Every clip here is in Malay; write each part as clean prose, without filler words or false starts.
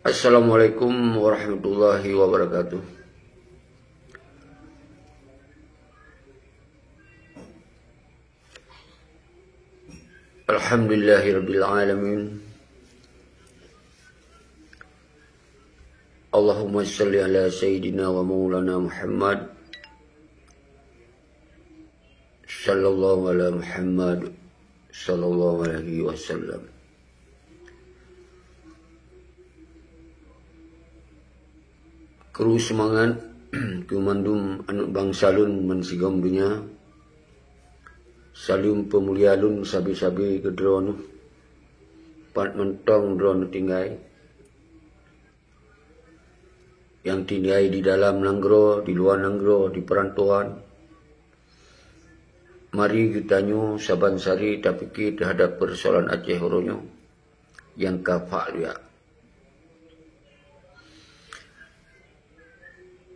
Assalamualaikum warahmatullahi wabarakatuh. Alhamdulillahirabbil alamin. Allahumma shalli ala sayyidina wa maulana Muhammad sallallahu ala Muhammad sallallahu alaihi wasallam. Kru semangat kumandum anut bangsa lun mensigam dunia. Salum pemulia lun sabi-sabi ke drone pat mentong drone tinggai. Yang tinggai di dalam nanggro, di luar nanggro, di perantauan. Mari kita nyu saban sari tapi kita terhadap persoalan Aceh Horonyo yang kafak dia.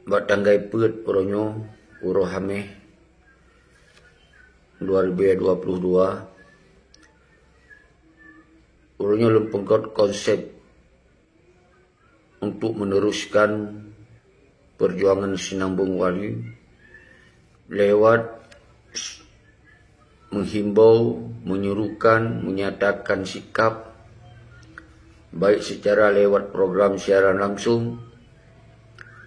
Batanggai pet Horonyo urohame 2022. Horonyo lempengkot konsep untuk meneruskan perjuangan Sinambung Wali lewat menghimbau, menyuruhkan, menyatakan sikap baik secara lewat program siaran langsung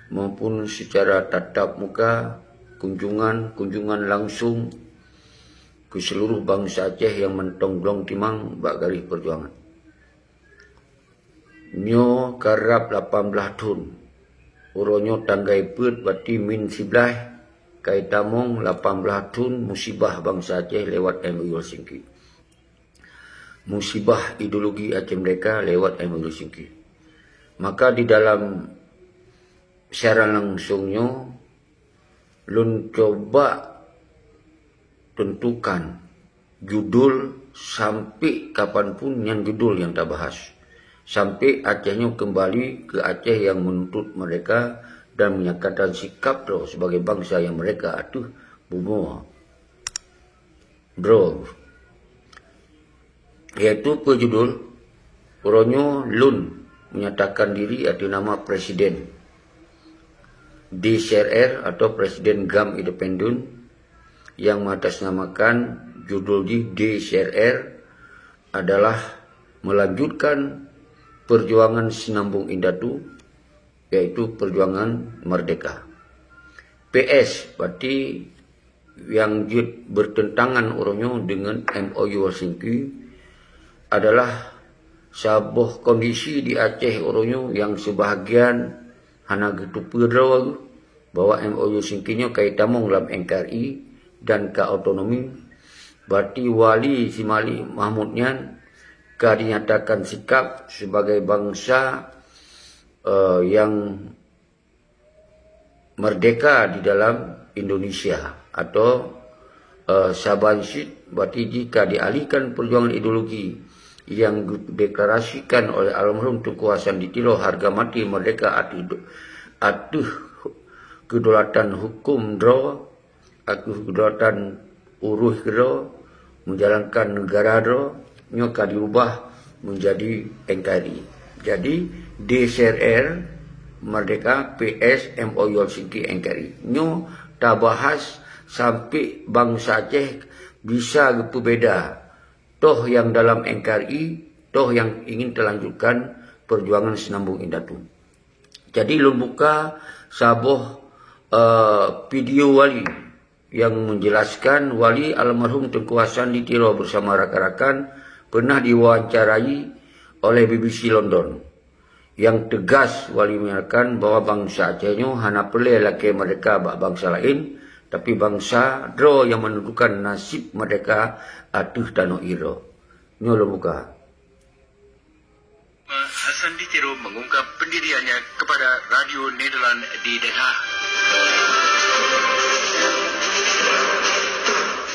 maupun secara tatap muka, kunjungan langsung ke seluruh bangsa Aceh yang mentongglong timang bak garis perjuangan. Nyo karap 18 tahun. Uronyo tanggai pet berarti min 11 kai tamong 18 tahun musibah bangsa Aceh lewat MOU Helsinki. Musibah ideologi Aceh mereka lewat MOU Helsinki. Maka di dalam siaran langsungnya lun coba tentukan judul sampai kapanpun yang judul yang tak bahas. Sampai Acehnya kembali ke Aceh yang menuntut mereka dan menyatakan sikap bro sebagai bangsa yang mereka atuh bumo. Bro. Yaitu berjudul Horonyo Lun menyatakan diri atas nama Presiden DCRR atau Presiden GAM Independen yang mengatasnamakan judul di DCRR adalah melanjutkan perjuangan Sinambung Indatu, yaitu perjuangan merdeka. PS berarti yang bertentangan orangnya dengan MOU Helsinki adalah sebuah kondisi di Aceh orangnya yang sebahagian hana gitu pedro bahwa MOU Helsinki-nya kaitamong dalam NKRI dan ke autonomi. Berarti Wali Simali Mahmudnya dinyatakan sikap sebagai bangsa yang merdeka di dalam Indonesia atau Sabansit. Berarti jika dialihkan perjuangan ideologi yang dideklarasikan oleh almarhum Tunku Hasan Ditilo harga mati merdeka atuh kedaulatan hukum dro, atuh kedaulatan uruh dro, menjalankan negara dro, nyoka diubah menjadi NKRI. Jadi DCRR merdeka, PS MOU Helsinki NKRI. Nyo tak bahas sampai bangsa Aceh bisa gitu beda. Toh yang dalam NKRI, toh yang ingin terlanjutkan perjuangan Sinambung Indatu. Jadi lu buka sabuh video Wali yang menjelaskan Wali almarhum Tunku Hasan Ditilo bersama rakan-rakan pernah diwawancarai oleh BBC London. Yang tegas Wali menyatakan bahwa bangsa Acehnya hana pelai laki mereka bangsa lain, tapi bangsa dro yang menentukan nasib mereka atuh tanah iro. Nyolo buka. Hasan Ditilo mengungkap pendiriannya kepada Radio Nederland di Den Haag.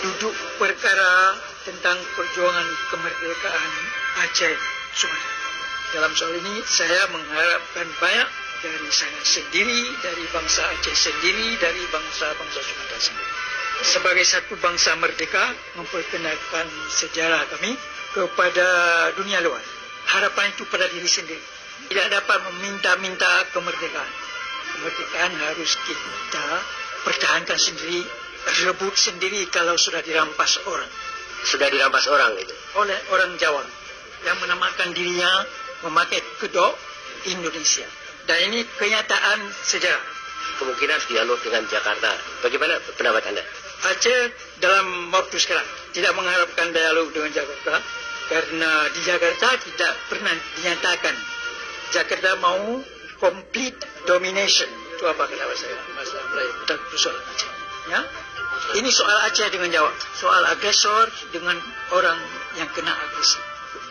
Duduk perkara tentang perjuangan kemerdekaan Aceh Sumatera. Dalam soal ini saya mengharapkan banyak dari saya sendiri, dari bangsa Aceh sendiri, dari bangsa-bangsa Sumatera sendiri. Sebagai satu bangsa merdeka, memperkenalkan sejarah kami kepada dunia luar. Harapan itu pada diri sendiri. tidak dapat meminta-minta kemerdekaan. Kemerdekaan harus kita pertahankan sendiri, rebut sendiri kalau sudah dirampas orang. Sudah dirampas orang itu? Oleh orang Jawa yang menamakan dirinya memakai kedok Indonesia. Dan ini kenyataan sejarah. Kemungkinan dialog dengan Jakarta. Bagaimana pendapat Anda? Aceh dalam waktu sekarang tidak mengharapkan dialog dengan Jakarta karena di Jakarta tidak pernah dinyatakan Jakarta mau complete domination. Itu apa kata saya? Masalah Melayu. Itu soal Aceh. Ya? Ini soal Aceh dengan Jawa. Soal agresor dengan orang yang kena agresi.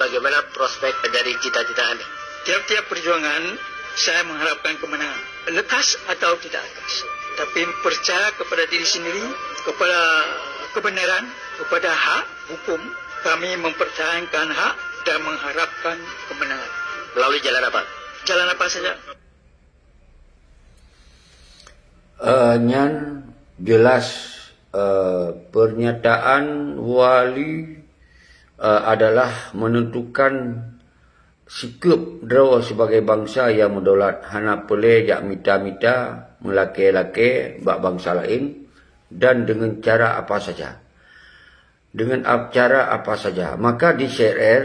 Bagaimana prospek dari cita-cita Anda? Tiap-tiap perjuangan saya mengharapkan kemenangan. Lekas atau tidak lekas. Tapi percaya kepada diri sendiri, kepada kebenaran, kepada hak hukum. Kami mempertahankan hak dan mengharapkan kemenangan. Melalui jalan apa? Jalan apa saja? Nyan jelas pernyataan wali adalah menentukan sikap draw sebagai bangsa yang mendolat. Hana boleh jak mita-mita melake-lake bak bangsa lain dan dengan cara apa saja. Dengan cara apa saja. Maka di CRR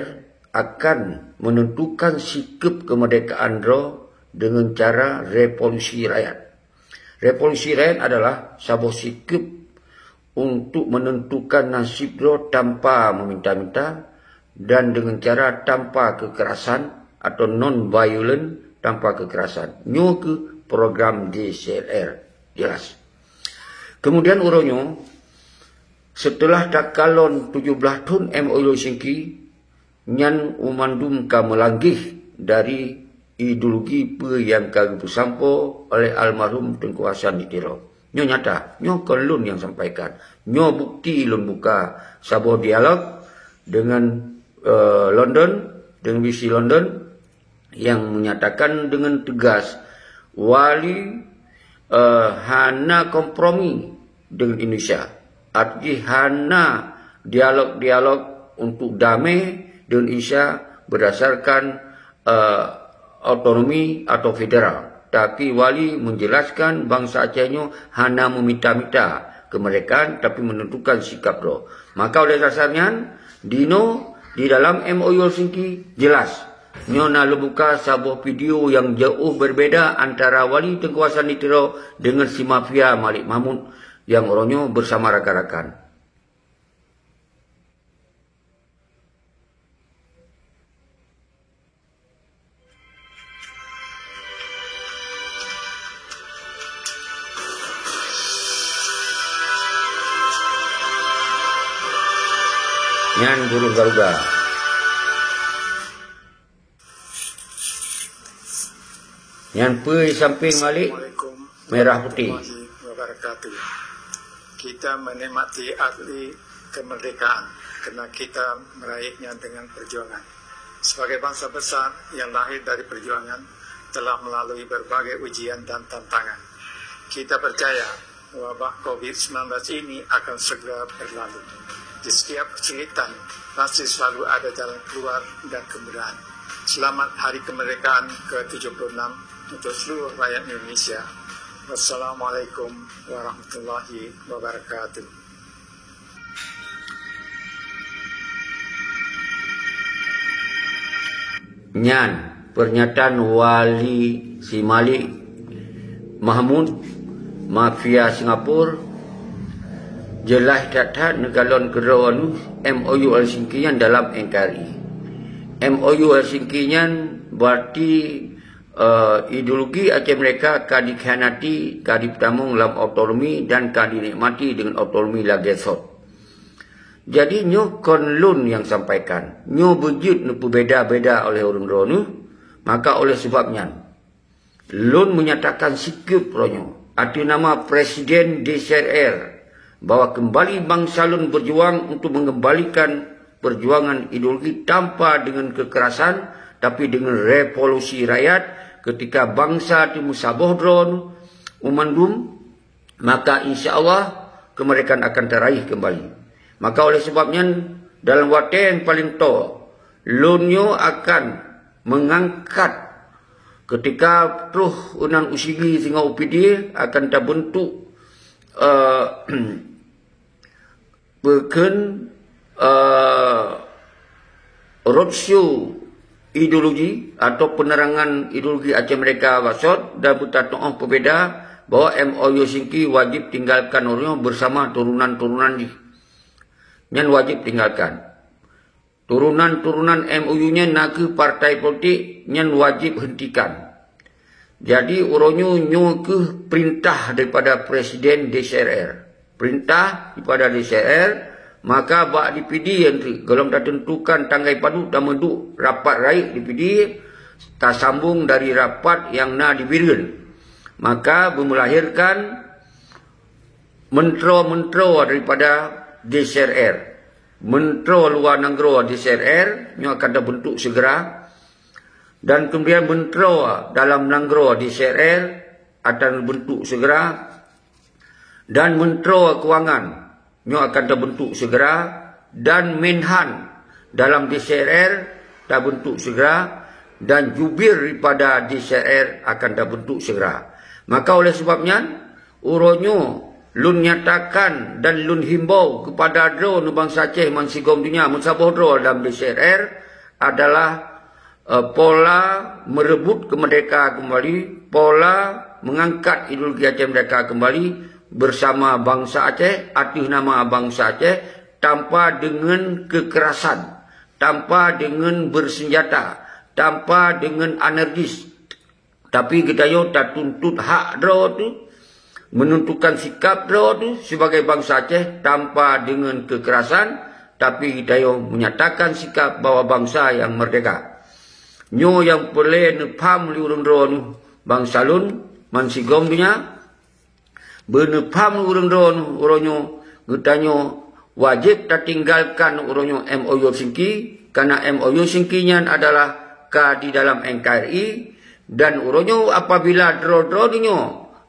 akan menentukan sikap kemerdekaan draw dengan cara revolusi rakyat. Revolusi rakyat adalah sebuah sikap untuk menentukan nasib draw tanpa meminta-minta dan dengan cara tanpa kekerasan atau non-violent tanpa kekerasan. Nyo ke program DCRR. Jelas. Kemudian uronyo, setelah takalon 17 tahun MOU Helsinki, nyan umandum ka melanggih dari ideologi pe yang kagak sampo oleh almarhum Tengku Hasan Ditiro. Nyo nyata, nyo kelun yang sampaikan. Nyo bukti lun buka sabuah dialog dengan London, dengan BC London yang menyatakan dengan tegas wali hana kompromi dengan Indonesia. Arti hana dialog-dialog untuk damai dengan Indonesia berdasarkan otonomi atau federal. Tapi wali menjelaskan bangsa Acehnya hana meminta-minta kemerdekaan tapi menentukan sikap roh. Maka oleh dasarnya Dino di dalam MOU Helsinki jelas Nyona lebuka sebuah video yang jauh berbeda antara wali Tengku Hasan Ditiro dengan si mafia Malik Mahmud yang orangnya bersama rakan-rakan. Nyan burung garuda. Nyan pui samping Malik merah putih. Wabarakatuh. Kita menikmati arti kemerdekaan karena kita meraihnya dengan perjuangan. Sebagai bangsa besar yang lahir dari perjuangan telah melalui berbagai ujian dan tantangan. Kita percaya wabah COVID-19 ini akan segera berlalu. Di setiap kesulitan pasti selalu ada jalan keluar dan kemudahan. Selamat Hari Kemerdekaan ke-76 untuk seluruh rakyat Indonesia. Wassalamualaikum warahmatullahi wabarakatuh. Nyan pernyataan wali si Malik Mahmud mafia Singapura jelas data negalon kerawan MOU Helsinki yang dalam NKRI. MOU Helsinki yang berarti ideologi Aceh mereka ka dikhianati, ka ditamung dalam otonomi dan ka dinikmati dengan otonomi lagesot. Jadi nyo konlun yang sampaikan, nyo bejut nupu beda-beda oleh orang ronu, maka oleh sebabnya lun menyatakan sikap ronyo. Arti nama Presiden DCRR bahwa kembali bangsa lun berjuang untuk mengembalikan perjuangan ideologi tanpa dengan kekerasan tapi dengan revolusi rakyat. Ketika bangsa dimusabah dron umandum, maka insya Allah kemerdekaan akan teraih kembali. Maka oleh sebabnya dalam waktu yang paling tua lunyo akan mengangkat ketika terus unan usigi singa UPD akan terbentuk berken roadshow ideologi atau penerangan ideologi Aceh Merdeka Wasot dan bertatoh berbeda bahwa MOU Singki wajib tinggalkan orangnya bersama turunan-turunan di. Yang wajib tinggalkan. Turunan-turunan MOU-nya nak ke partai politik yang wajib hentikan. Jadi orangnya nyo ke perintah daripada Presiden DCRR. Perintah daripada DCRR, maka bak DPD yang kalau dah tentukan tanggai padu dan menduk rapat raik DPD tak sambung dari rapat yang nak dibirin. Maka melahirkan mentro-mentro daripada DCRR. Mentro luar negara DCRR yang akan terbentuk segera. Dan kemudian mentro dalam negara DCRR akan terbentuk segera. Dan mentro kewangan yang akan terbentuk segera. Dan Menhan dalam DCRR terbentuk segera. Dan jubir daripada DCRR akan terbentuk segera. Maka oleh sebabnya, uronyo lun nyatakan dan lun himbau kepada dro bangsa Aceh mansigom dunia mensabah dro dalam DCRR adalah pola merebut kemerdekaan kembali, pola mengangkat ideologi Aceh Merdeka kembali bersama bangsa Aceh, atas nama bangsa Aceh tanpa dengan kekerasan, tanpa dengan bersenjata, tanpa dengan anarkis. Tapi kita yo tak tuntut hak dro tu, menentukan sikap dro tu sebagai bangsa Aceh tanpa dengan kekerasan, tapi kita yo menyatakan sikap bahwa bangsa yang merdeka. Nyo yang boleh nepam liurung dro nu bangsa lun mansigom dunia, benepam liurung dro nu uronyo getanyo wajib tak tinggalkan uronyo MOU Singki karena MOU Singkinya adalah di dalam NKRI. Dan uronyo apabila dro-dro dinyo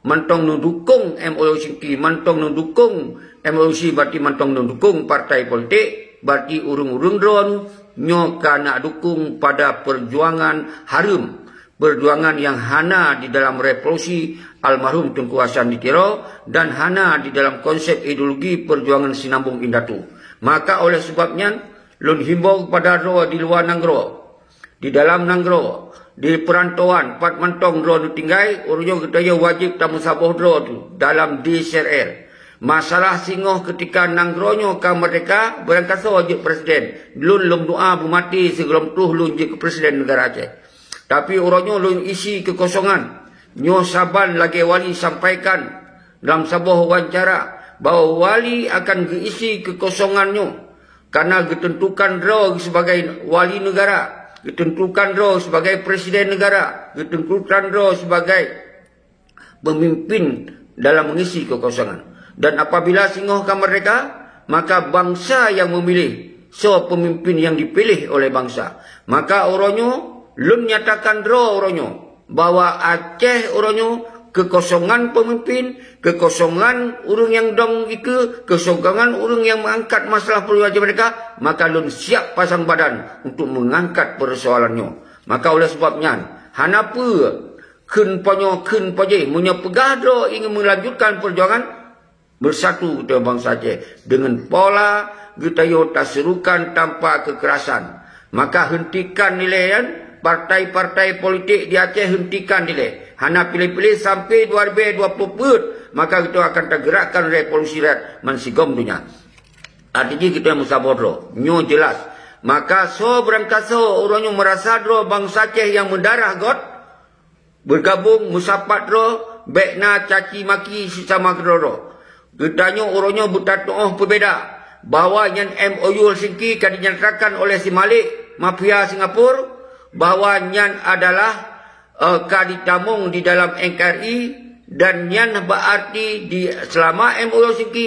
mantong nudukung MOU Singki, mantong nudukung MOC berarti mantong nudukung partai politik, berarti urung-urung dro nyo kana dukung pada perjuangan harum, perjuangan yang hana di dalam revolusi almarhum Tunku Hasan Ditiro dan hana di dalam konsep ideologi perjuangan Sinambung Indatu. Maka oleh sebabnya lun himbau kepada dro di luar nanggro, di dalam nanggro, di perantauan, pat mantong dro tu tinggai, urunyo ketaya wajib tamu saboh dro tu dalam DCRR. Masalah singoh ketika nanggronyo ka merdeka, berangkasa wajib presiden. Lun lum doa bumati sebelum tuh lun je ke presiden negara Aceh. Tapi urunyo lun isi kekosongan. Nyo saban lagi wali sampaikan dalam sebuah wawancara bahwa wali akan geisi kekosongannya karena ditentukan dro sebagai wali negara. Ditentukan dro sebagai presiden negara, ditentukan dro sebagai pemimpin dalam mengisi kekosongan. Dan apabila singoh ke mereka, maka bangsa yang memilih so pemimpin yang dipilih oleh bangsa. Maka oronyo lun nyatakan dro oronyo bahwa Aceh oronyo kekosongan pemimpin, kekosongan urung yang dong ike, kekosongan urung yang mengangkat masalah perluasan mereka, maka lun siap pasang badan untuk mengangkat persoalannya. Maka oleh sebabnya, hanapa kun poje munya pegah ingin melanjutkan perjuangan bersatu kita bangsa Aceh dengan pola getayo taserukan tanpa kekerasan. Maka hentikan nilaian partai-partai politik di Aceh, hentikan nilai. Hana pilih-pilih sampai 2020 maka kita akan tergerakkan revolusi rakyat mansigom dunia. Artinya kita musabodro nyo jelas. Maka so berangkasa orangnya merasa dro bangsa Aceh yang mendarah God bergabung musapat dro bekna caci maki sesama dro. Getanya orangnya bertatoh berbeda bahwa yang MOU Singki kan dinyatakan oleh si Malik mafia Singapura bahwa yang adalah kaditamung di dalam NKRI dan yang berarti di selama MOU Singki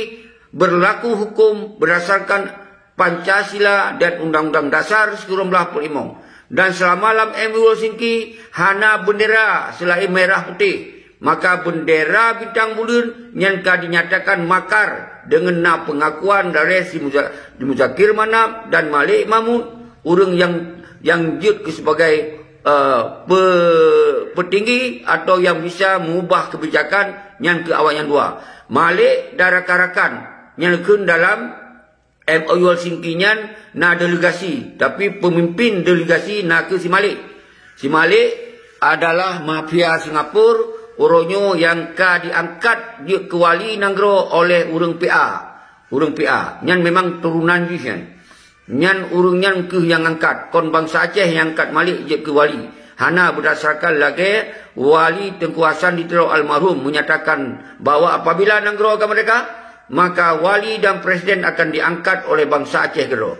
berlaku hukum berdasarkan Pancasila dan Undang-Undang Dasar 1945. Dan selama dalam MOU Singki hana bendera selain merah putih, maka bendera bintang bulan yang dinyatakan makar dengan pengakuan dari si Muzakir Manap dan Malik Mahmud, orang yang jut sebagai petinggi atau yang bisa mengubah kebijakan yang ke awal yang dua. Malik dan rakan-rakan yang lekun dalam MOU Helsinki-nyan na delegasi, tapi pemimpin delegasi na ke si Malik. Si Malik adalah mafia Singapura, uronyo yang ka diangkat dia ke wali nanggro oleh urang PA. Urang PA. Nyan memang turunan dia. Nyan urang nyan ke yang angkat. Kon bangsa Aceh yang angkat Malik je ke wali. Hana berdasarkan lagi wali Tengku Hasan di Teluk almarhum menyatakan bahawa apabila nanggro ke mereka, maka wali dan presiden akan diangkat oleh bangsa Aceh gero.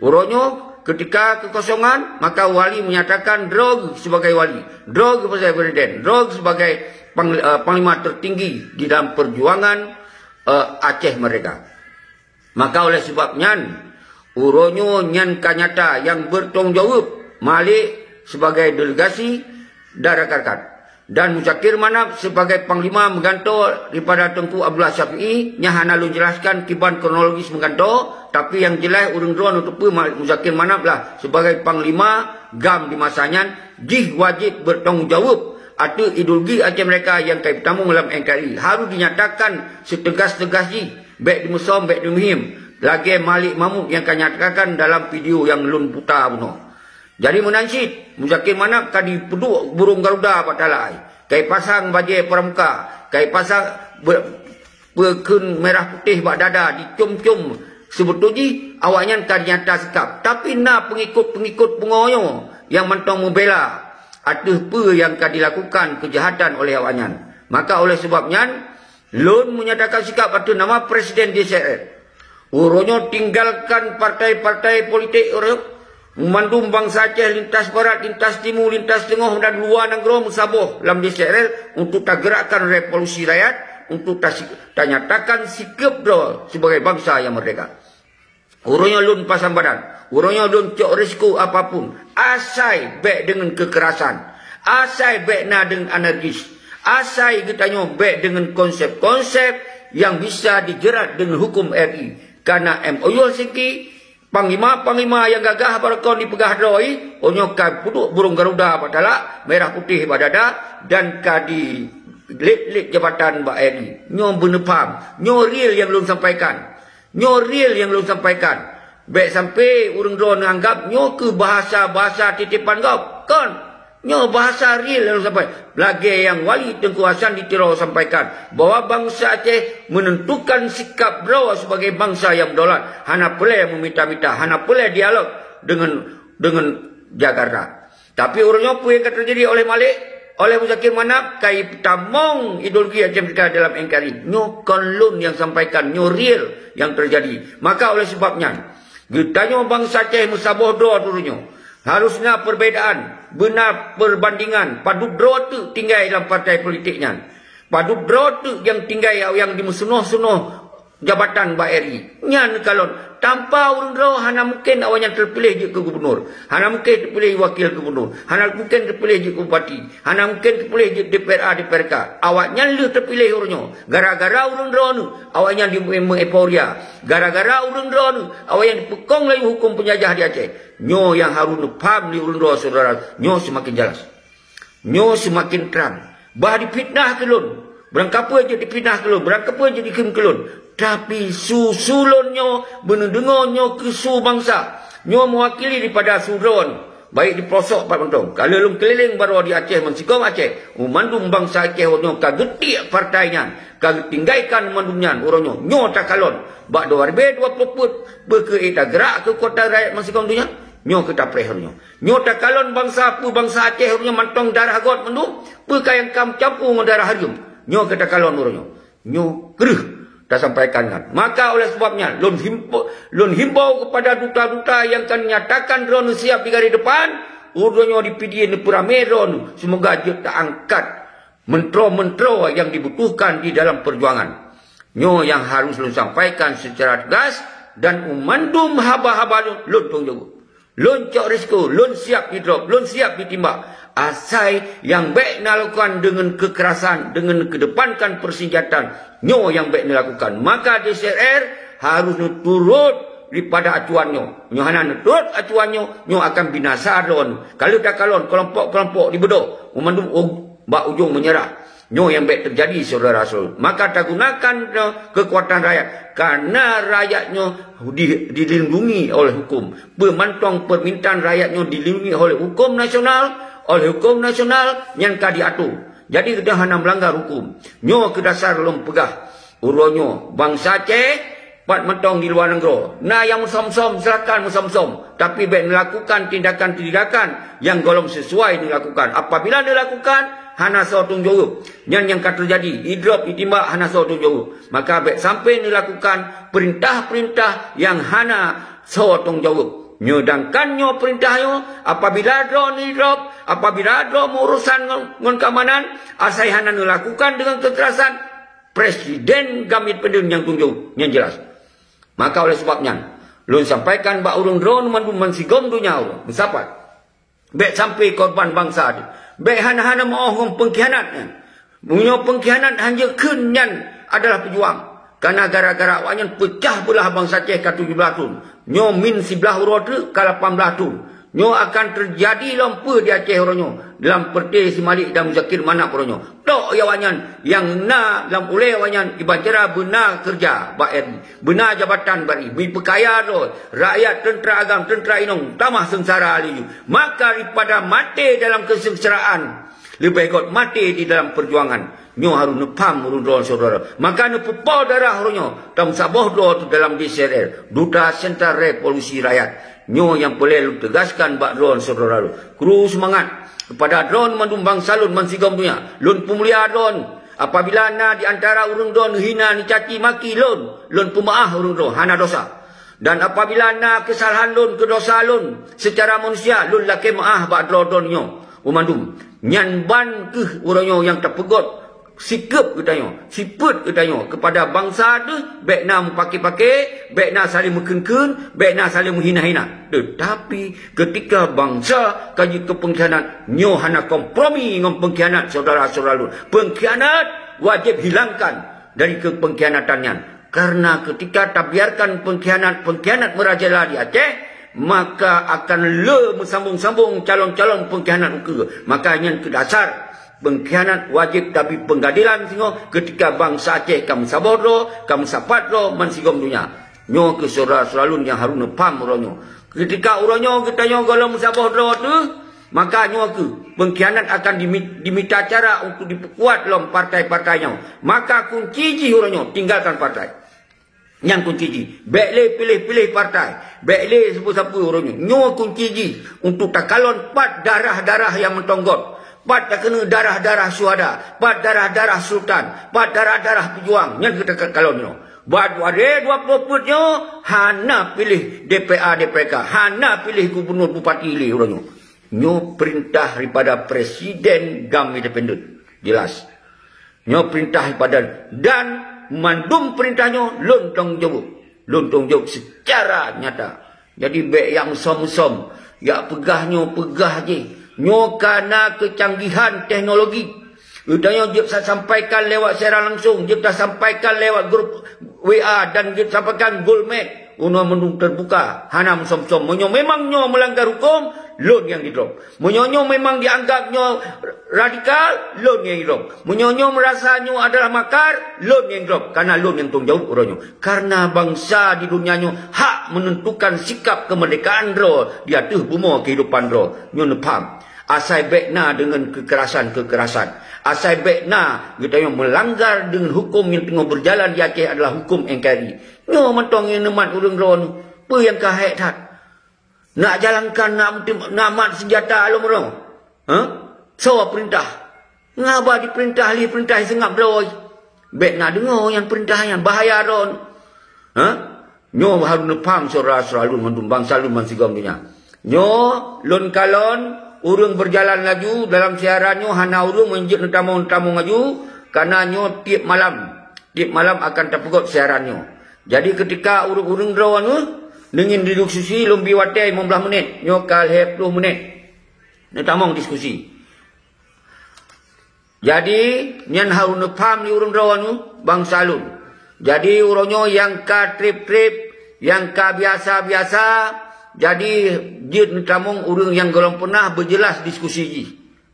Uronyo ketika kekosongan, maka wali menyatakan Drog sebagai wali, Drog sebagai presiden, Drog sebagai panglima tertinggi di dalam perjuangan Aceh mereka. Maka oleh sebabnya uronyo nyan kanyata yang bertanggungjawab Malik sebagai delegasi dan rakan-rakan, dan Muzakir Manap sebagai panglima menggantung daripada Tengku Abdullah Syafi'i. Nyahana lu jelaskan kiban kronologis menggantung, tapi yang jelas urang drone untuk Muzakir Manap lah sebagai panglima GAM di masanya jih wajib bertanggungjawab atau ideologi Aceh mereka yang kait bertambung dalam NKRI harus dinyatakan setegas-tegasnya, baik di Musom baik di Muhim. Lagi Malik Mahmud yang akan nyatakan dalam video yang lun putar bunuh. Jadi menansit Muzakir Manap kadi peduk burung Garuda patalai, kai pasang bajai pramuka, kai pasang berkun merah putih bak dada dicum-cum. Sebetulnya awaknya kan nyata sikap, tapi na pengikut-pengikut pengoyo yang mentong membela ada apa yang akan dilakukan kejahatan oleh awaknya. Maka oleh sebabnya lun menyatakan sikap atas nama Presiden DCR. Uronyo tinggalkan partai-partai politik memandum bangsa Aceh lintas barat, lintas timur, lintas tengah dan luar negara musaboh dalam DCR untuk tak gerakkan revolusi rakyat, untuk tak nyatakan sikap dia sebagai bangsa yang merdeka. Uronyo lun pasang badan, uronyo lun cok risiko apapun, asai baik dengan kekerasan, asai baik na dengan anarkis, asai kitanya baik dengan konsep-konsep yang bisa dijerat dengan hukum RI. Karena MOU Helsinki, panglima-panglima yang gagah barakon dipegah doi, onyo ka puduk burung Garuda patala, merah putih badada, dan kadi lit jabatan Mbak RI. Nyo bener paham, nyo real yang belum sampaikan. Nyo real yang belum sampaikan. Baik sampai urang drone anggap nyo ke bahasa-bahasa titipan kau. Kan? Nyo bahasa real yang belum sampai. Lagi yang wali Tengku Hasan di Tiro sampaikan bahawa bangsa Aceh menentukan sikap bro sebagai bangsa yang berdaulat. Hana boleh meminta-minta, hana boleh dialog dengan Jakarta. Tapi urangnya apa yang akan terjadi oleh Malik, oleh Muzakir Manap, kai tamong ideologi Aceh mereka dalam NKRI. Nyo konlun yang sampaikan, nyo real yang terjadi. Maka oleh sebabnya, getanya bangsa Aceh musaboh doa dulunya. Harusnya perbedaan, benar perbandingan. Paduk bro tu tinggal dalam partai politiknya. Paduk bro tu yang tinggal yang dimusunuh-sunuh jabatan Mbak RI. Nyan kalon tanpa urang bro hana mungkin awaknya terpilih je ke gubernur, hana mungkin terpilih wakil gubernur, hana mungkin terpilih je ke bupati, hana mungkin terpilih je DPRA DPRK. Awaknya lu terpilih urangnya gara-gara urang bro nu awaknya di euforia, gara-gara urang bro nu awaknya dipekong lagi hukum penjajah di Aceh. Nyo yang harus paham di urang bro saudara, nyo semakin jelas, nyo semakin terang. Bah dipitnah kelun, berangkapa je dipitnah kelun, berangkapa je dikim kelun. Tapi susulonnya mendengarnya ke su bangsa. Nyo mewakili daripada sudron. Baik di pelosok Pak Mentong. Kalau lung keliling baru di Aceh, mensikong Aceh. Mandum bangsa Aceh onyo kagetik partainya. Kagetinggaikan mandumnya orangnya. Nyo tak kalon. Bak 2020 berkeita gerak ke kota rakyat mensikong dunia. Nyo kita prehornya. Nyo tak kalon bangsa apa bangsa Aceh orangnya mantong darah got mendung. Pekayang kam campur dengan darah harium. Nyo kita kalon orangnya. Nyo keruh. Dah sampaikan kan. Maka oleh sebabnya lun himbau kepada duta-duta yang akan menyatakan drone siap di garis depan, urunyo dipidi nepura meron, semoga dia tak angkat mentro-mentro yang dibutuhkan di dalam perjuangan. Nyo yang harus lun sampaikan secara tegas dan umandum haba-haba lun tunggu. Lun cok risiko, lun siap di drop, lun siap ditimbak. Asai yang baik dilakukan dengan kekerasan, dengan kedepankan persenjataan, nyo yang baik dilakukan. Maka DCR harus turut daripada acuannya. Nyo hana netut acuannya, nyo akan binasa ron. Kalau tak kalon kelompok-kelompok dibedok, memandum bak ujung menyerah. Nyo yang baik terjadi saudara-saudara. Maka tak gunakan kekuatan rakyat. Karena rakyatnya dilindungi oleh hukum. Pemantong permintaan rakyatnya dilindungi oleh hukum nasional. Oleh hukum nasional yang ka diatur. Jadi kita hanya melanggar hukum. Nyo ke dasar lom pegah. Uronyo bangsa Aceh pat mentong di luar negara. Nah yang musom-som silakan musom-som. Tapi baik melakukan tindakan-tindakan yang golong sesuai dilakukan. Apabila dilakukan hana sotong jauh. Yang terjadi idrop itimbak hana sotong jauh. Maka baik sampai dilakukan perintah-perintah yang hana sotong jauh. Nyodangkan nyo perintahnya apabila drone idrop, apabila drone urusan ngon keamanan, asai hana dilakukan dengan kekerasan. Presiden gamit penduduk yang tunjuk yang jelas. Maka oleh sebabnya lun sampaikan bak urung drone mandum mansigom dunia urung mensapat. Baik sampai korban bangsa dia. Baik hana-hana mohong pengkhianat. Punya pengkhianat hanya kenyan adalah pejuang. Karena gara-gara awaknya pecah belah bangsa Aceh ke 17 tahun. Nyo min 11 huruf ke 18 tahun. Nyo akan terjadi lampu di Aceh orangnya. Dalam perti si Malik dan Muzakir mana orangnya. Tok yawanyan yang na dalam uleh yawanyan ibacara benar kerja baik benar jabatan bari bi pekaya do rakyat tentera agam tentera inong tamah sengsara aliyu. Maka daripada mati dalam kesengsaraan lebih baik mati di dalam perjuangan. Nyo harus nepam urun saudara. Maka nepepau darah orangnya tam saboh do dalam DCR Duta Sentra Revolusi Rakyat. Nyo yang boleh tegaskan bak drone saudara. Kru semangat kepada drone mandumbang salun mansigom dunia. Lun pemulia drone. Apabila na di antara urung drone hina ni caci maki lun. Lun pemaah urung drone. Hana dosa. Dan apabila na kesalahan lun ke dosa lun. Secara manusia lun laki maah bak drone nyo. Umandum. Nyan ban ke urang yang terpegot. Sikap katanya, siput katanya kepada bangsa tu, baik nak pakai-pakai, baik nak saling mengken-ken, baik nak saling menghina-hina. Tetapi ketika bangsa kaji ke pengkhianat, nyo hana kompromi dengan pengkhianat saudara-saudara. Pengkhianat wajib hilangkan dari kepengkhianatannya. Karena ketika tak biarkan pengkhianat merajalela di Aceh, maka akan bersambung-sambung calon-calon pengkhianat muka. Maka yang ke dasar pengkhianat wajib tapi penggadilan singo ketika bangsa Aceh kamu sabodro, kamu sapatro mansigom dunia. Nyo ke saudara selalu yang harus nepam uronyo. Ketika uronyo kita nyo kalau sabodro tu, maka nyo ke pengkhianat akan diminta cara untuk diperkuat dalam partai-partainya. Maka kunci uronyo tinggalkan partai. Yang kunci baiklah pilih-pilih partai, baiklah siapa-siapa uronyo. Nyo kunci untuk takalon pat darah-darah yang mentonggot. Pat tak kena darah-darah syuhada, pat darah-darah sultan, pat darah-darah pejuang. Yang kita kalau ni. Buat wade 20 putnya, hana pilih DPA, DPK, hana pilih gubernur, bupati li orangnya. Nyo perintah daripada presiden gam independen. Jelas. Nyo perintah daripada dan mandum perintahnya lontong jawab. Lontong jawab secara nyata. Jadi baik yang som-som, ya pegahnya pegah je. Nyo karena kecanggihan teknologi. Udahnya dia sampaikan lewat siaran langsung, dia sampaikan lewat grup WA dan dia sampaikan Goldmet. Uno menung terbuka, hana som-som. Menyo memang nyo melanggar hukum, loan yang di-drop. Menyo memang dianggap nyo radikal, loan yang di-drop. Menyo merasa nyo adalah makar, loan yang di-drop. Karena loan yang tanggung jawab orangnya. Karena bangsa di dunia nyo hak menentukan sikap kemerdekaan ro di atas bumi kehidupan ro. Nyo nepam. Asai bekna dengan kekerasan-kekerasan. Asai bekna kita yang melanggar dengan hukum yang tengah berjalan di Aceh adalah hukum NKRI. Nyo mentong yang nemat urang drone. Apa yang kahek tak? Nak jalankan nak mat senjata alam orang. So perintah. Ngaba diperintah li perintah sengap drone. Bekna dengar yang perintah yang bahaya drone. Nyo harus nepam saudara-saudara lun mandum bangsa lun mansigom dunia. Nyo lun kalon urung berjalan laju dalam siarannya hana urung menjit tamu-tamu laju karena nyo tiap malam akan terpegot siarannya. Jadi ketika urung drawan dengan diskusi lumbi watai 15 menit nyo kal 20 menit tamong diskusi. Jadi nyan harus nepam di urung drawan bangsa lun. Jadi uronyo yang ka trip-trip yang biasa-biasa jadi dia tamong urang yang golong pernah berjelas diskusi ji.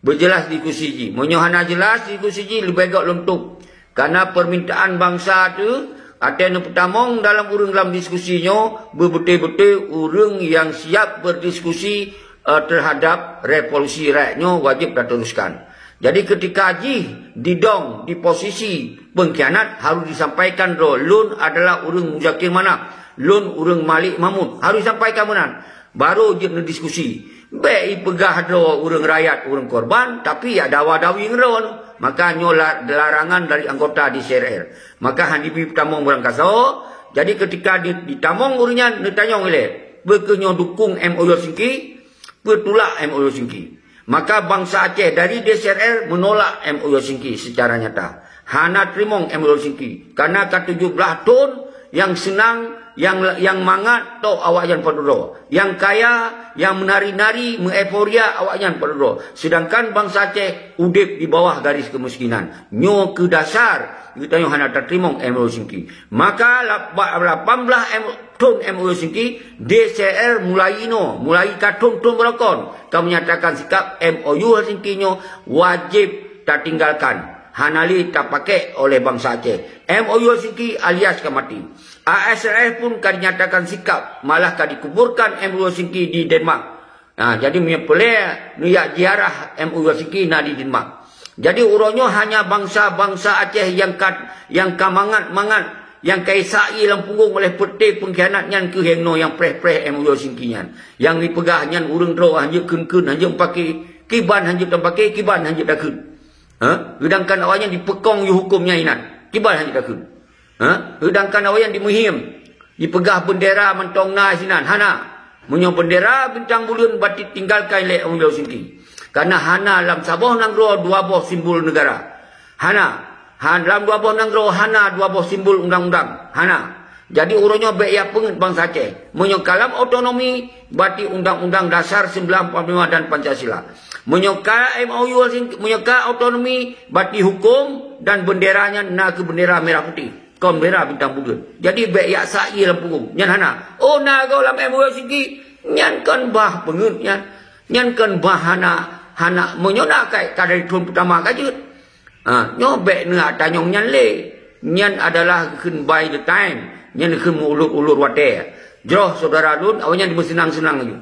Berjelas diskusi ji. Menyohana jelas diskusi ji lebih agak lentuk. Karena permintaan bangsa tu ada pertamong dalam urang dalam diskusinya betul-betul urang yang siap berdiskusi terhadap revolusi rakyatnya wajib diteruskan. Jadi ketika Haji didong di posisi pengkhianat harus disampaikan lun adalah urang Muzakir Manaf. Lun urang Malik Mahmud harus disampaikan benar. Baru je diskusi. Baik pegah do urang rakyat, urang korban, tapi ya dawa-dawi ngeron. Maka nyola larangan dari anggota di CRR. Maka handibi tamong orang kaso. Jadi ketika ditamong urangnya ditanya oleh bekenyo dukung MOU Singki, betulak MOU Singki. Maka bangsa Aceh dari DCRR menolak MOU Singki secara nyata. Hana terimong MOU Singki. Karena ke-17 tahun yang senang, yang mangat to awak jan paduro, yang kaya, yang menari-nari, mengeforia awak jan paduro. Sedangkan bangsa Aceh udip di bawah garis kemiskinan. Nyo ke dasar kita yang hana tertimong MOU Singki. Maka 18 tahun MOU Singki DCR mulai katun-tun berokon. Kau menyatakan sikap MOU Singki nyo wajib tak tinggalkan. Hanali tak pakai oleh bangsa Aceh. MOU Singki alias kemati. ASRF pun kan dinyatakan sikap. Malah kan dikuburkan MOU Singki di Denmark. Jadi menyepelih niat ziarah MOU Singki na di Denmark. Jadi uronyo hanya bangsa-bangsa Aceh yang kamangat-mangat. Yang kaisai lampunggung oleh peti pengkhianatnya ke hengno yang preh-preh MOU Singkinya. Yang dipegahnya urang dro hanya kun-kun hanya pakai kiban hanya tak pakai kiban hanya tak kun. Sedangkan awaknya dipekong yu hukumnya inan. Kiban hanya tak kun. Sedangkan awak yang dimuhim dipegah bendera mentong na sinan hana munyo bendera bintang bulan batik tinggalkan le MOU Singki. Karena hana dalam Sabah Nanggro dua boh simbol negara. Hana dalam dua boh Nanggro hana dua boh simbol undang-undang. Hana. Jadi uronyo baik ya pengen bangsa Aceh. Munyo kalam otonomi batik undang-undang dasar 1945 dan Pancasila. Menyoka MOU Singki, menyoka otonomi batik hukum dan benderanya na ke bendera merah putih. Kon bendera bintang bulan. Jadi baik ya sai dalam punggung. Nyan hana. Oh na go dalam MOU Singki nyan kan bah pengen nyan kan bah hana menyona kai kadari tahun pertama kajut. Nyobek ni atanyong nyan le. Nyan adalah keun by the time. Nyan keun ulur-ulur wate. Jroh saudara lun awaknya dibersenang-senang lagi.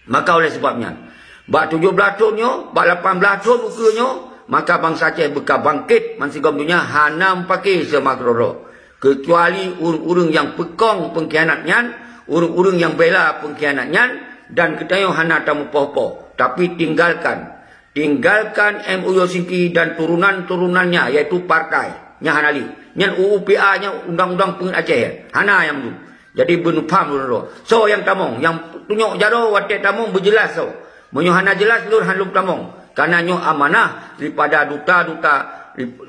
Maka oleh sebabnya bak 17 tahunnya, bak 18 tahun ukurnya, maka bangsa Aceh beka bangkit mansigom dunia hana pakai semakroro. Kecuali urang-urang yang pekong pengkhianatnya, urang-urang yang bela pengkhianatnya, dan kita yang hana tamu popo. Tapi tinggalkan MOU Singki dan turunan-turunannya, yaitu partai nya hanali. Nyan UUPA nya undang-undang pengen Aceh. Hana yang tu. Jadi benupam dulu. So yang tamong, yang tunjuk jaro watek tamong berjelas so. Menyohana jelas lur halum tamong. Karena nyo amanah daripada duta-duta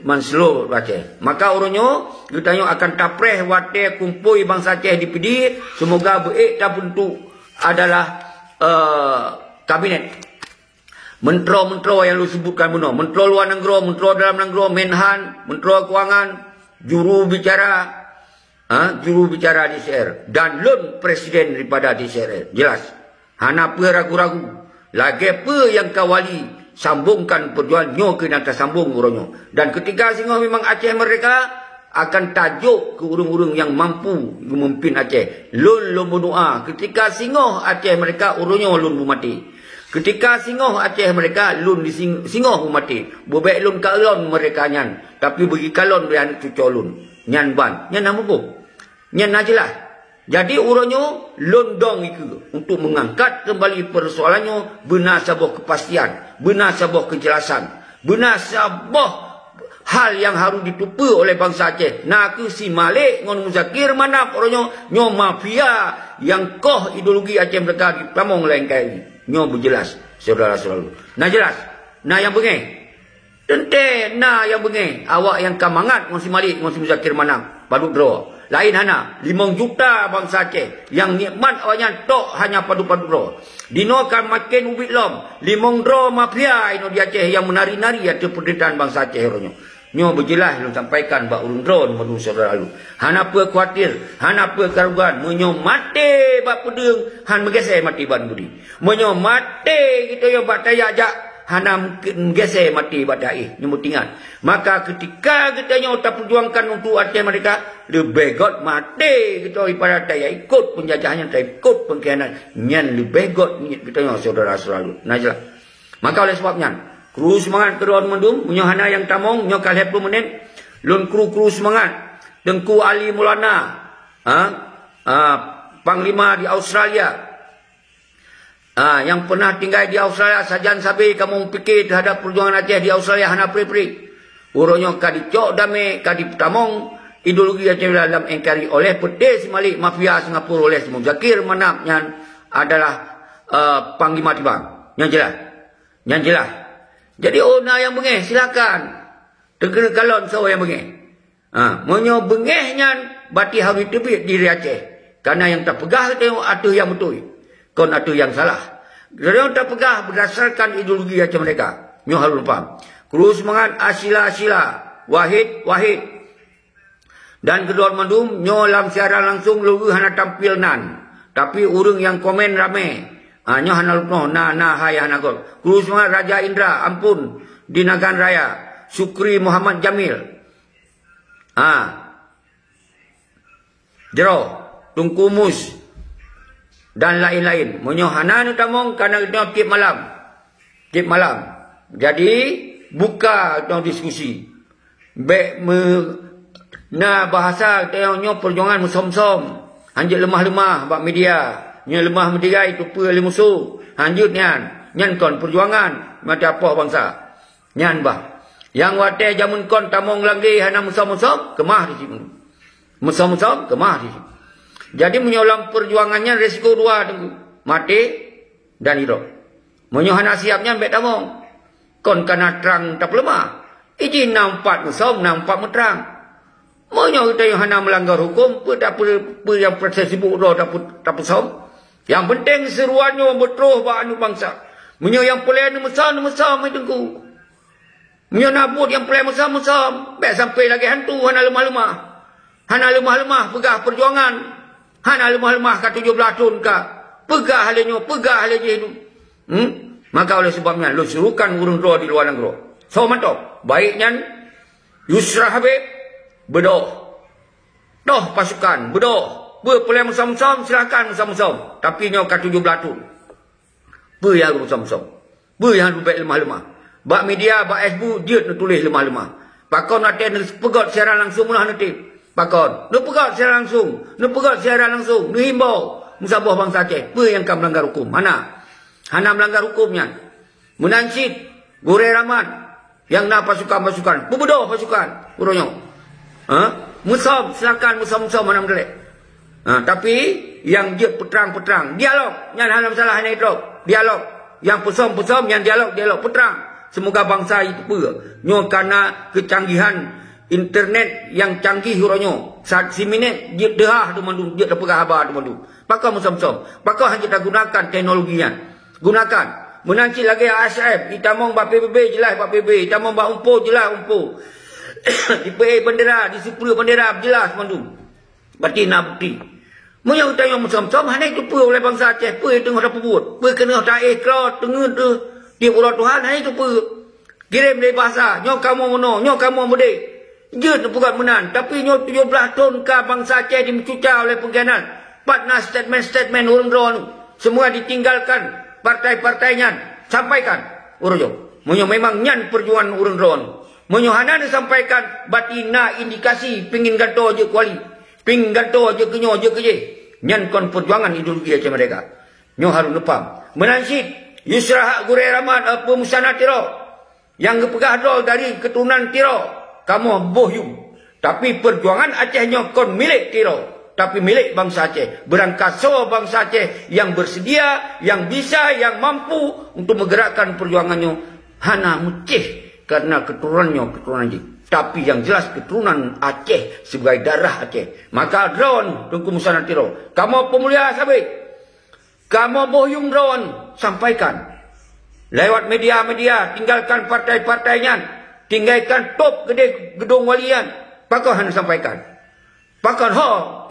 manselo Aceh. Maka uronyo kita nyo akan tapreh watek kumpul bangsa Aceh di PD. Semoga baik tak bentuk adalah kabinet. Mentro-mentro yang lu sebutkan benar. Mentro luar negara, mentro dalam negara, Menhan, mentro keuangan, juru bicara DCR. Dan lun presiden daripada DCR. Jelas. Hana apa ragu-ragu. Lagi apa yang kawali sambungkan perjuangan nyo kena tersambung uronyo. Dan ketika singoh memang Aceh mereka akan tajuk ke urung-urung yang mampu memimpin Aceh. Lun mendoa. Ketika singoh Aceh mereka urunyo lun mati. Ketika singoh Aceh mereka lun di singoh mati. Bobek lun kalon mereka nyan. Tapi bagi kalon rian cucu lun. Nyan ban. Nyan nama po. Nyan najelah. Jadi uronyo londong itu untuk mengangkat kembali persoalannya benar sebuah kepastian, benar sebuah kejelasan, benar sebuah hal yang harus ditupu oleh bangsa Aceh. Nak si Malik ngon Muzakir Manaf uronyo nyo mafia yang koh ideologi Aceh mereka di pamong lain kali. Nyo berjelas saudara-saudara. Nah jelas. Nah yang bengai. Tente nah yang bengai. Awak yang kamangat ngon si Malik ngon si Muzakir Manaf. Badut draw. Lain hana 5 juta bangsa Aceh yang nikmat awaknya tok hanya padu-padu draw. Dino kan makin ubit lom 5 draw mafia ino di Aceh yang menari-nari ada penderitaan bangsa Aceh ronyo. Nyo berjelas lu sampaikan bak urung drone menurut saudara lu. Han apa khawatir, han apa karugan, menyo mati bak pedeng, han menggeser mati ban budi. Menyo mati kita yo bak tayak jak, han menggeser mati bak dai, nyo tingan. Maka ketika kita nyo tak perjuangkan untuk Aceh mereka, lebih got mati kita ibarat daya ikut penjajahannya, tak ikut pengkhianat, nyan lebih got kita nyo saudara-saudara lu. Najlah. Maka oleh sebabnya kru semangat kedua mendum, menyo hana yang tamong, nyo kal 20 menit, lun kru semangat, Tengku Ali Maulana, Panglima di Australia, yang pernah tinggal di Australia, sajan sabi kamu fikir terhadap perjuangan Aceh di Australia, hana pri-pri. Uronyo kadi cok dame, kadi tamong, ideologi Aceh dalam engkari oleh pete semalik mafia Singapura oleh semua. Zakir Manap adalah Panglima Tibang. Yang jelas. Jadi ona yang bengeh silakan. Terkena kalon sawa yang bengeh. Menyo bengehnya bati hari tebik diri Aceh. Karena yang tak pegah tengok atuh yang betul. Kon atuh yang salah. Jadi tak pegah berdasarkan ideologi Aceh mereka. Nyo harus faham. Kru semangat asila. Wahid. Dan kedua mandum nyo lam siaran langsung lugu hana tampil nan. Tapi urang yang komen rame. Nyo hana lupno na hai hana gol. Kru semangat Raja Indra ampun di Nagan Raya. Sukri Muhammad Jamil. Jero Tungku Mus dan lain-lain. Menyo hana nu tamong karena kita tip malam. Jadi buka tong diskusi. Na bahasa tengoknya perjuangan musom-som. Hanjut lemah-lemah bak media. Nya lemah media itu pe le musuh. Hanjut nyan kon perjuangan mata apa bangsa. Nyan bah. Yang wate jamun kon tamong lagi hana musom-musom kemah di sini. Musom-musom kemah di sini. Jadi menyolam perjuangannya resiko dua tunggu. Mati dan hidup. Menyohana siapnya mbek tamong. Kon kana terang tak lemah. Iji nampak musom nampak meterang. Menyo kita yang hana melanggar hukum, apa yang proses sibuk dah tak musom. Yang penting seruannya betul bak anu bangsa. Menyo yang pelai ni musom tunggu. Menyo nabut yang pelai musom. Baik sampai lagi hantu hana lemah-lemah. Hana lemah-lemah pegah perjuangan. Hana lemah-lemah ke 17 tahun ke. Pegah halnya itu. Maka oleh sebabnya lu suruhkan urung roh di luar negeri. So mantap. Baiknya Yusra Habib bedoh. Doh pasukan bedoh. Pelai musom-musom silakan musom-musom. Tapi nyo ke 17 tahun. Yang musom-musom. Yang lebih lemah-lemah. Bak media, bak Facebook, dia nak tulis lemah-lemah. Pakon nak pegot siaran langsung mula nanti. Pakon. Nak pegot siaran langsung. Nak himbau. Musabah bangsa Aceh. Apa yang akan melanggar hukum? Mana? Hana melanggar hukumnya. Menansit. Gore Rahmat. Yang nak pasukan-pasukan. Pebedoh pasukan. Uronyo. Musom. Silakan musom-musom mana mendelik. Tapi yang dia peterang-peterang. Dialog. Yang hana masalah hanya itu. Dialog. Yang pusom-pusom. Yang dialog. Peterang. Semoga bangsa itu apa? Nyo karena kecanggihan internet yang canggih huronyo. Saat si minit dia dehah tu mandu, dia tak pegah habar tu mandu. Pakau musom-musom. Pakau hanya kita gunakan teknologinya. Gunakan. Menanci lagi ASF. Itamong bak PBB jelas bak PBB. Itamong bak umpo jelas umpo. Di PA bendera, di Supra bendera jelas mandu. Berarti nak bukti. Menyo kita yang musom-musom hanya itu apa oleh bangsa Aceh. Apa yang tengah dapat buat. Apa kena tak ikhlas tengah tu. Dia urat Tuhan hanya itu apa. Kirim dari bahasa. Nyo kamu mono, nyo kamu mudi. Dia tu bukan menan. Tapi nyo 17 tahun ke bangsa Aceh dimencuca oleh pengkhianat. Partner statement urung drone. Semua ditinggalkan. Partai-partainya. Sampaikan. Urojo. Menyo memang nyan perjuangan urung drone. Menyo hana disampaikan. Batina indikasi. Pingin ganto je kuali. Pingin ganto je kenyo je keje. Nyan kon perjuangan ideologi Aceh mereka. Nyo harus lepam. Menansit. Yusra Gore Rahmat pemusana Tiro. Yang kepegah do dari keturunan Tiro. Kamu bohyum. Tapi perjuangan Aceh nyo kon milik Tiro. Tapi milik bangsa Aceh. Berangkaso bangsa Aceh yang bersedia, yang bisa, yang mampu untuk menggerakkan perjuangannya. Hana mucih karena keturunannya keturunan Aceh. Tapi yang jelas keturunan Aceh sebagai darah Aceh. Maka drone Tengku Musana Tiro. Kamu pemulia sabit. Kamu bohyum drone. Sampaikan. Lewat media-media. Tinggalkan partai-partainya. tinggalkan top gede gedung walian. Pakon hana sampaikan. Pakon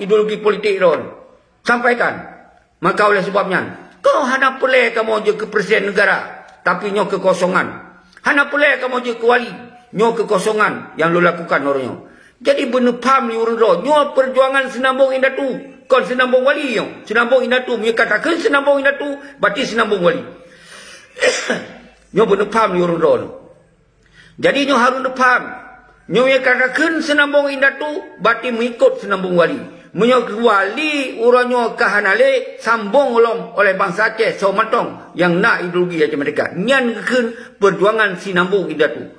ideologi politik ron. Sampaikan. Maka oleh sebabnya, kau hana pelai kamu je ke Presiden negara, tapi nyo kekosongan. Hana pelai kamu je ke wali, nyo kekosongan yang lo lakukan orangnya. Jadi benar paham ni orang nyo perjuangan senambung indah tu. Kon senambung wali yo. Senambung indah tu. Mereka katakan senambung indah tu, berarti senambung wali. Nyo benar paham ni orang jadi nyo harus faham. Nyo yang katakan senambung indah tu, berarti mengikut senambung wali. Menyo wali uranyo kahanale sambung oleh bangsa Aceh Somatong yang nak ideologi Aceh Merdeka. Nyan keun perjuangan sinambung indah tu.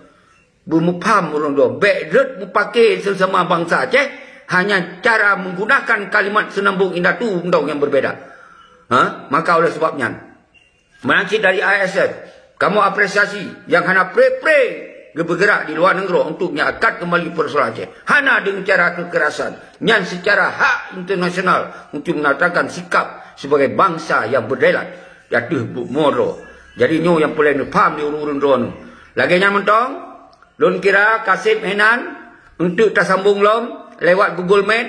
Bermupam orang dua. Backdrop pakai sesama bangsa Aceh. Hanya cara menggunakan kalimat senambung indah tu undang yang berbeza. Maka oleh sebabnya. Melansir dari ISF. Kamu apresiasi yang hana pre-pre bergerak di luar negara untuk menyakat kembali persoalan Aceh. Hana dengan cara kekerasan. Yang secara hak internasional untuk menatakan sikap sebagai bangsa yang berdaulat. Jatuh moro. Jadi nyo yang boleh faham di urun-urun doang. Lagi yang mentong. Lun kira Kasib Henan untuk tersambung lom lewat Google Meet.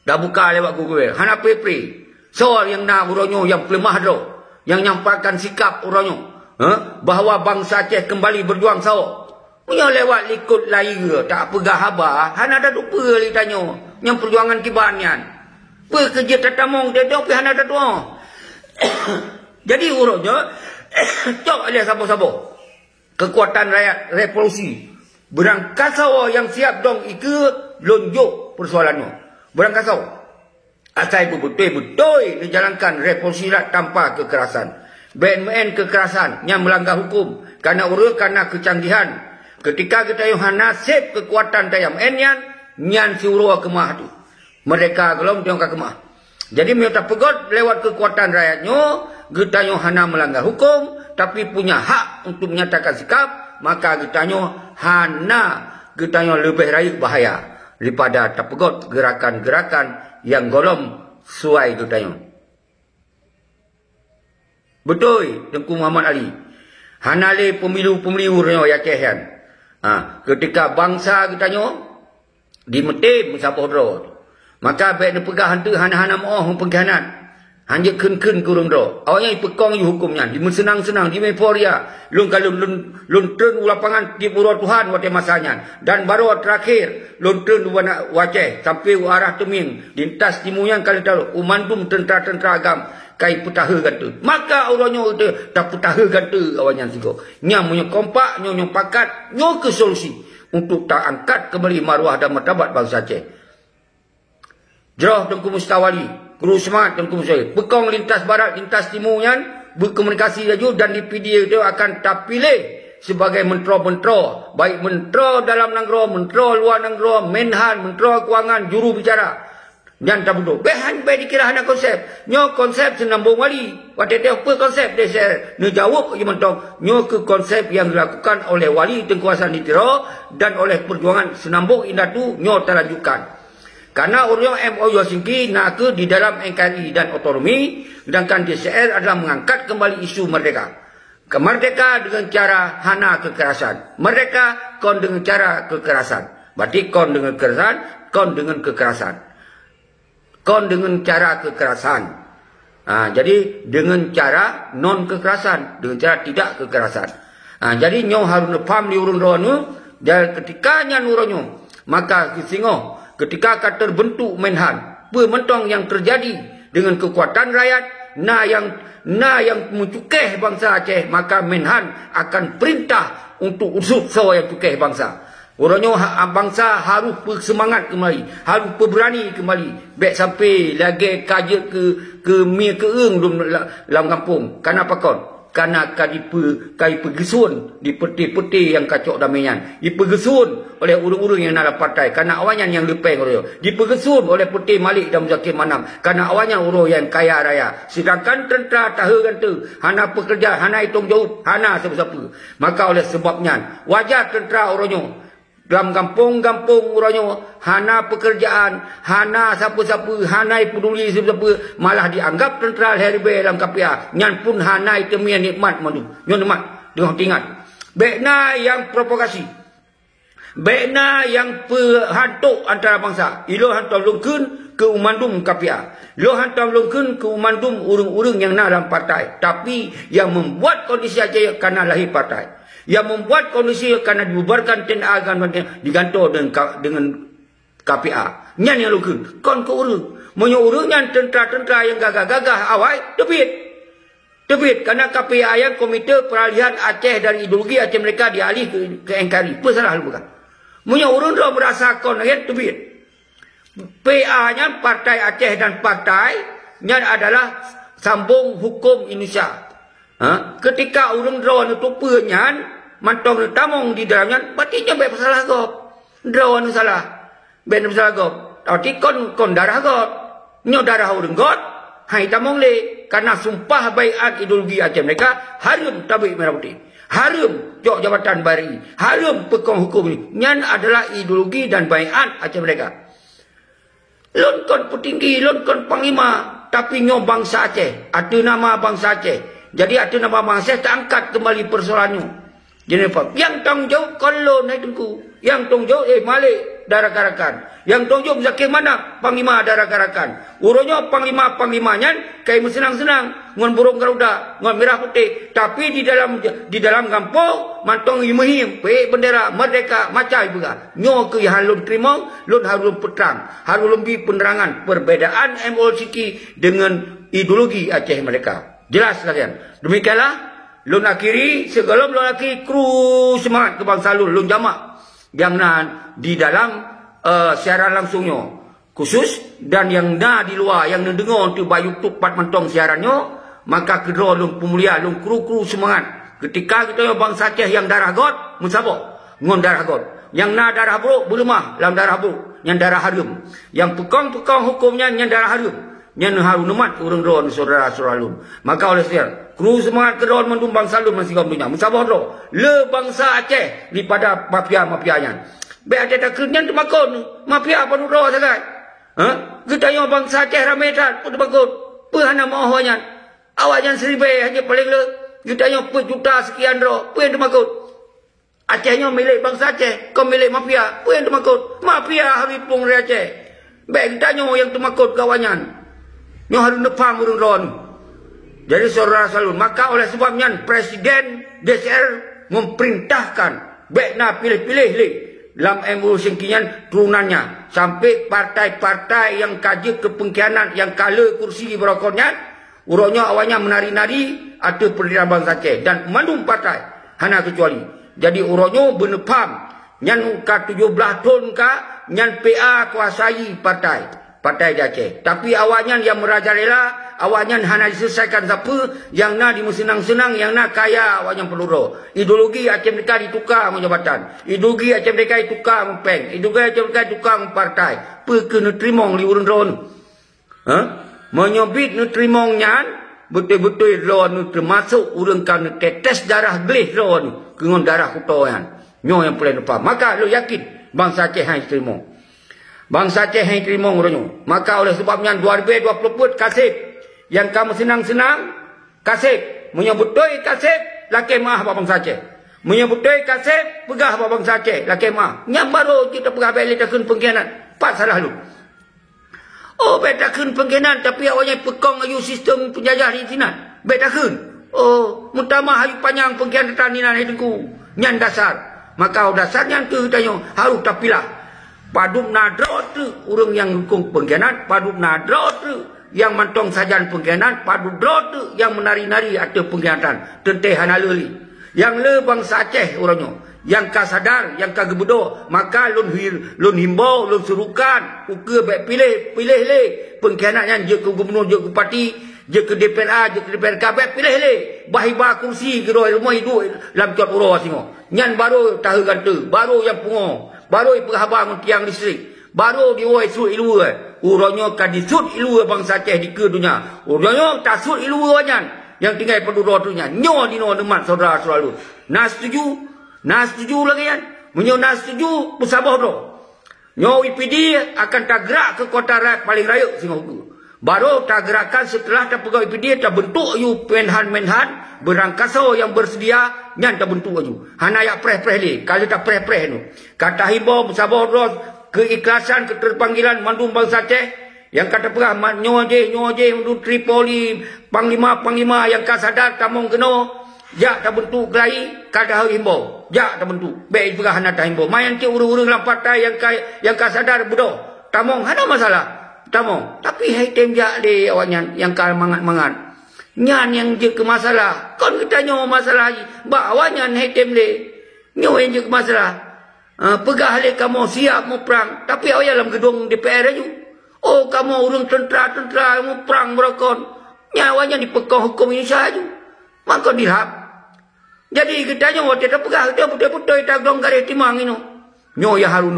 Dah buka lewat Google Meet. Hana pre-pre. Soal yang nak uronyo yang pelemah do. Yang nyampaikan sikap uronyo. Bahawa bangsa Aceh kembali berjuang sawak. Punya lewat likut layar. Tak pegah habar. Hana dah lupa li tanya. Yang perjuangan kibanian. Pekerja tatamong dia tapi hana dah doa. Jadi uronyo. Cok alias sabo-sabo. Kekuatan rakyat revolusi. Berangkasau yang siap dong ike lonjok persoalannya. Berangkasau. Asal betul-betul dijalankan revolusi tanpa kekerasan. BNN kekerasan yang melanggar hukum. Karena kecanggihan. Ketika kita yang nasib kekuatan dayam enyan. Nyan si urua kemah tu. Mereka gelom tiongkak kemah. Jadi mereka pegot lewat kekuatan rakyatnya. Kita yang hana melanggar hukum. Tapi punya hak untuk menyatakan sikap. Maka kita yang hana. Kita yang lebih raih bahaya. Daripada terpegot gerakan-gerakan yang golom suai kita yang. Betul, Tengku Muhammad Ali. Hanale pemilu-pemilu yang Acehan. Ketika bangsa kita nyo dimetim sapohdro. Maka baik dia pegah hantu hana-hana moh pengkhianat. Hanya kun-kun kurung do. Awaknya ipekong yu hukumnya. Di senang-senang di meforia. Lun kalau lun turun lapangan di pura Tuhan waktu masanya. Dan baru terakhir lun turun waceh sampai arah Teming. Lintas timuyang kali tahu umandum tentera-tentera agam kai putaha gantu. Maka orangnya itu tak putaha gantu awaknya sigo. Nya punya kompak, nyo pakat, nyo ke solusi untuk tak angkat kembali maruah dan martabat bangsa Aceh. Jerah Tengku Mustawali, Guru Semat Tengku Mustawali. Pekong lintas barat, lintas timurnya berkomunikasi laju dan di PDA itu akan terpilih sebagai mentera-mentera. Baik mentera dalam negara, mentera luar negara, Menhan, mentera kewangan, juru bicara. Dan tak bodoh. Behan baik dikira hanya konsep. Nyo konsep senambung wali. Waktu itu apa konsep dia saya jawab je mentong. Nyo ke konsep yang dilakukan oleh wali Tengku Hasan Ditiro dan oleh perjuangan senambung indah tu nyo terlanjutkan. Karena orang MOU Helsinki nak ke di dalam NKRI dan otonomi, sedangkan DCR adalah mengangkat kembali isu merdeka. Merdeka dengan cara hana kekerasan. Merdeka kon dengan cara kekerasan. Berarti kon dengan kekerasan, kon dengan kekerasan. Kon dengan cara kekerasan. Jadi dengan cara non kekerasan, dengan cara tidak kekerasan. Jadi nyo harus faham di urun rono, dan ketika nyan uronyo, maka kisingo ketika akan terbentuk Menhan, pementong yang terjadi dengan kekuatan rakyat, na yang mencukeh bangsa Aceh, maka Menhan akan perintah untuk usut sawa yang cukeh bangsa. Orangnya bangsa harus bersemangat kembali, harus berberani kembali. Baik sampai lagi kaja ke mi ke dalam kampung. Kenapa kon? Karena kai pergesun di peti-peti yang kacok damian. Dipergesun oleh urung-urung yang nak partai. Karena awalnya yang lepeng orang. Dipergesun oleh peti Malik dan Muzakir Manam. Karena awalnya orang yang kaya raya. Sedangkan tentera tahanan tu hana pekerja, hana hitung jauh, hana siapa-siapa. Maka oleh sebabnya wajar tentera orangnya dalam kampung-kampung orangnya hana pekerjaan, hana siapa-siapa, hana peduli siapa-siapa, malah dianggap tentera herbe dalam KPA. Nyan pun hana itu nikmat madu. Nyon nikmat dengan tingkat. Bekna yang provokasi. Bekna yang pehantuk antara bangsa. Ilo hantam lungkun ke umandum KPA. Lo hantam lungkun ke umandum urung-urung yang nak dalam partai. Tapi yang membuat kondisi Aceh kerana lahir partai. Yang membuat kondisi kerana dibubarkan TNA digantung dengan KPA. Nyan yang lungkun. Kon ke urung. Menyo yang tentera-tentera yang gagah-gagah awal terbit kerana KPA yang Komite Peralihan Aceh dari ideologi Aceh mereka dialih ke NKRI. Apa salah lu bukan? Menyo urung dah berasa kon yang terbit. PA-nya Partai Aceh dan partai nya adalah sambung hukum Indonesia. Ketika urung draw itu penyan mantong tamong di dalamnya berarti baik salah gop. Draw anu salah. Ben salah gop. Tapi kon darah gop. Nyo darah urung got, hai tamong le karena sumpah baiat ideologi Aceh mereka harum tabik merah putih. Harum jok jabatan bari, harum pekong hukum ini. Nyan adalah ideologi dan baiat Aceh mereka. Lon kon petinggi, lon kon panglima, tapi nyo bangsa Aceh, ada nama bangsa Aceh. Jadi ada nama bangsa tak angkat kembali persoalannya. Jadi apa? Yang tanggung jawab kalau naik tengku. Yang tanggung jawab Malik darah karakan. Yang tanggung jawab Zakir mana? Panglima darah karakan. Urutnya panglima-panglimanya kayak senang-senang. Ngon burung garuda, ngon merah putih. Tapi di dalam kampung mantong imahim, bendera merdeka macai juga. Nyo ke halun terima, lun halun peterang, halun lebih penerangan perbedaan MOCK dengan ideologi Aceh mereka. Jelas kalian. Demikianlah lun akhiri segala lun akhiri kru semangat kebangsaan lun jamak yang di dalam siaran langsungnya khusus dan yang di luar yang dengar tu bayu tupat mentong siarannya, maka kedua lun pemulia lun kru semangat ketika kita bangsa Aceh yang darah god musabok ngon darah god yang darah buruk berlemah dalam darah buruk yang darah harum yang pekong hukumnya yang darah harum yang harum nemat urang ron saudara-saudara lun. Maka oleh sebab kru semangat kedon mendum bangsa lun masih kau punya musabah ro le bangsa Aceh daripada mafia-mafianya. Be ada tak kenyan tu makon mafia apa ro sangat. Kita yang bangsa Aceh ramai tak pun bakut. Pehana mohonnya. Awaknya 1000 hanya paling le. Kita yang juta sekian ro. Pun tu makut. Acehnya milik bangsa Aceh, kau milik mafia. Pun tu makut. Mafia hari pung Aceh. Be kita yang tu makut kawannya. Nyo harus nepang urung ron. Jadi saudara salun, maka oleh sebabnya Presiden DCR memerintahkan bekna pilih-pilih dalam MU singkingan turunannya sampai partai-partai yang kaji kepengkhianat yang kala kursi berokornya urutnya awalnya menari-nari ada pendirian bangsa Aceh dan mandum partai hana kecuali. Jadi urutnya benepam nyan ka 17 tahun ka nyan PA kuasai partai di Aceh. Tapi awaknya yang merajalela, awaknya hanya diselesaikan siapa yang nak dimusenang-senang, yang nak kaya awaknya perlu roh. Ideologi Aceh mereka ditukar menjabatan. Ideologi Aceh mereka ditukar mempeng. Ideologi Aceh mereka ditukar mempartai. Apa kena terimong li urun ron? Menyobit nu terimongnya betul-betul ron termasuk urang kan tetes darah gelih ron dengan darah kutoan. Nyo yang paling depan. Maka lo yakin bangsa Aceh hanya terimong. Bangsa Aceh yang terima urutnya. Maka oleh sebabnya 2020 kasih yang kamu senang-senang kasih menyebutoi kasih laki mah bangsa Aceh. Menyebutoi kasih pegah bangsa Aceh laki mah. Yang baru kita pegah balik takun pengkhianat. Pak salah lu. Oh betakun pengkhianat tapi awalnya pekong ayu sistem penjajah di sini. Betakun. Oh mutama ayu panjang pengkhianatan ini hidupku. Nyan dasar. Maka dasarnya tu tanya harus tapilah. Padum nadro tu urang yang hukum pengkhianat, padum nadro tu yang mantong sajan pengkhianat, padum nadro tu yang menari-nari atau pengkhianatan. Tenteh hanaluli. Yang le bangsa Aceh orangnya, yang ka sadar, yang ka gebedo, maka lun himbau, lun serukan, uka baik pilih le pengkhianatnya je ke gubernur, je ke parti, je ke DPRA, je ke DPRK, baik pilih le. Bahiba kursi ke rumah hidup dalam cuat urau singo. Nyan baru tahu gantu, baru yang pungo. Baru perhabang tiang listrik. Baru diwai sud ilu. Urangnya kan disud ilu bangsa Aceh di ke dunia. Urangnya tak sud ilu wanyan. Yang tinggal penduduk dunia. Nyo dino nemat saudara selalu. Nas setuju? Nas setuju lagi kan? Menyo nas setuju musabah do. Nyo IPD akan tak gerak ke kota rakyat paling raya Singapura. Baru tak gerakan setelah tak pegawai PD tak bentuk you menhan berangkasa yang bersedia nyan tak bentuk you. Hana yak preh-preh li. Kalau tak preh-preh tu. Kata himbau musabah ros keikhlasan keterpanggilan mandum bangsa Aceh yang kata perah nyoje mandum Tripoli panglima yang ka sadar tamong kena jak tak bentuk kelai kada himbau. Jak tak bentuk. Baik perah hana tak himbau. Mayan ke urung-urung dalam partai yang ka sadar bodoh. Tamong hana masalah. Tamong. Tapi hai tem jak le awaknya yang kal mangat-mangat. Nyan yang je ke masalah. Kon kita nyo masalah lagi. Ba awaknya hai tem le. Nyo yang je ke masalah. Pegah le kamu siap mau perang. Tapi awak dalam gedung DPR aja. Oh kamu urung tentera mau perang berakon. Nyawanya dipekong hukum Indonesia aja. Maka dilap. Jadi kita nyo waktu tak pegah. Dia betul-betul tak dong garis timang ini. Nyo yang harus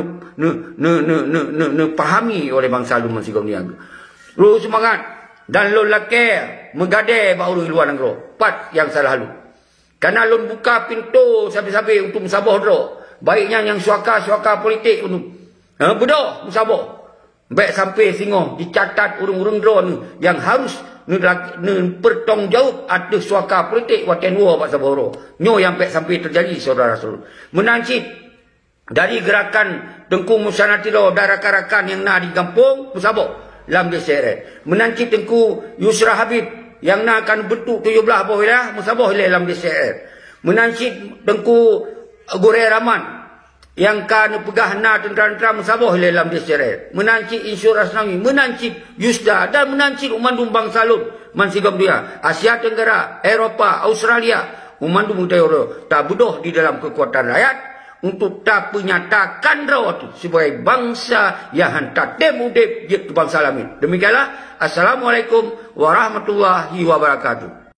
pahami oleh bangsa lu masih kau ni aku. Lu semangat dan lu laki menggadai bahu luar negara. Pat yang salah lu. Karena lu buka pintu sampai-sampai untuk musabah dro. Baiknya yang suaka politik untuk bodoh musabah. Baik sampai singoh dicatat urung-urung dro yang harus bertanggungjawab atas suaka politik waten war Pak Saboro. Nyo yang sampai terjadi saudara-saudara. Menancit dari gerakan Tengku Musa Natiro dan rakan-rakan yang nak digampung musabah dalam DCR. Menancit Tengku Yusra Habib yang nak akan bentuk 17 buah wilayah musabah dalam DCR. Menancit Tengku Goreh Rahman yang kan pegah na tentera-tentera musabah dalam DCR. Menancit Insurans Nawi, menancit Yusda dan menancit Umandum Bangsa Lun Mansigam dia, Asia Tenggara, Eropah, Australia, Umandum Udayoro tak bodoh di dalam kekuatan rakyat untuk tak menyatakan rawat sebagai bangsa yang hantar demudep je ke bangsa lain. Demikianlah. Assalamualaikum warahmatullahi wabarakatuh.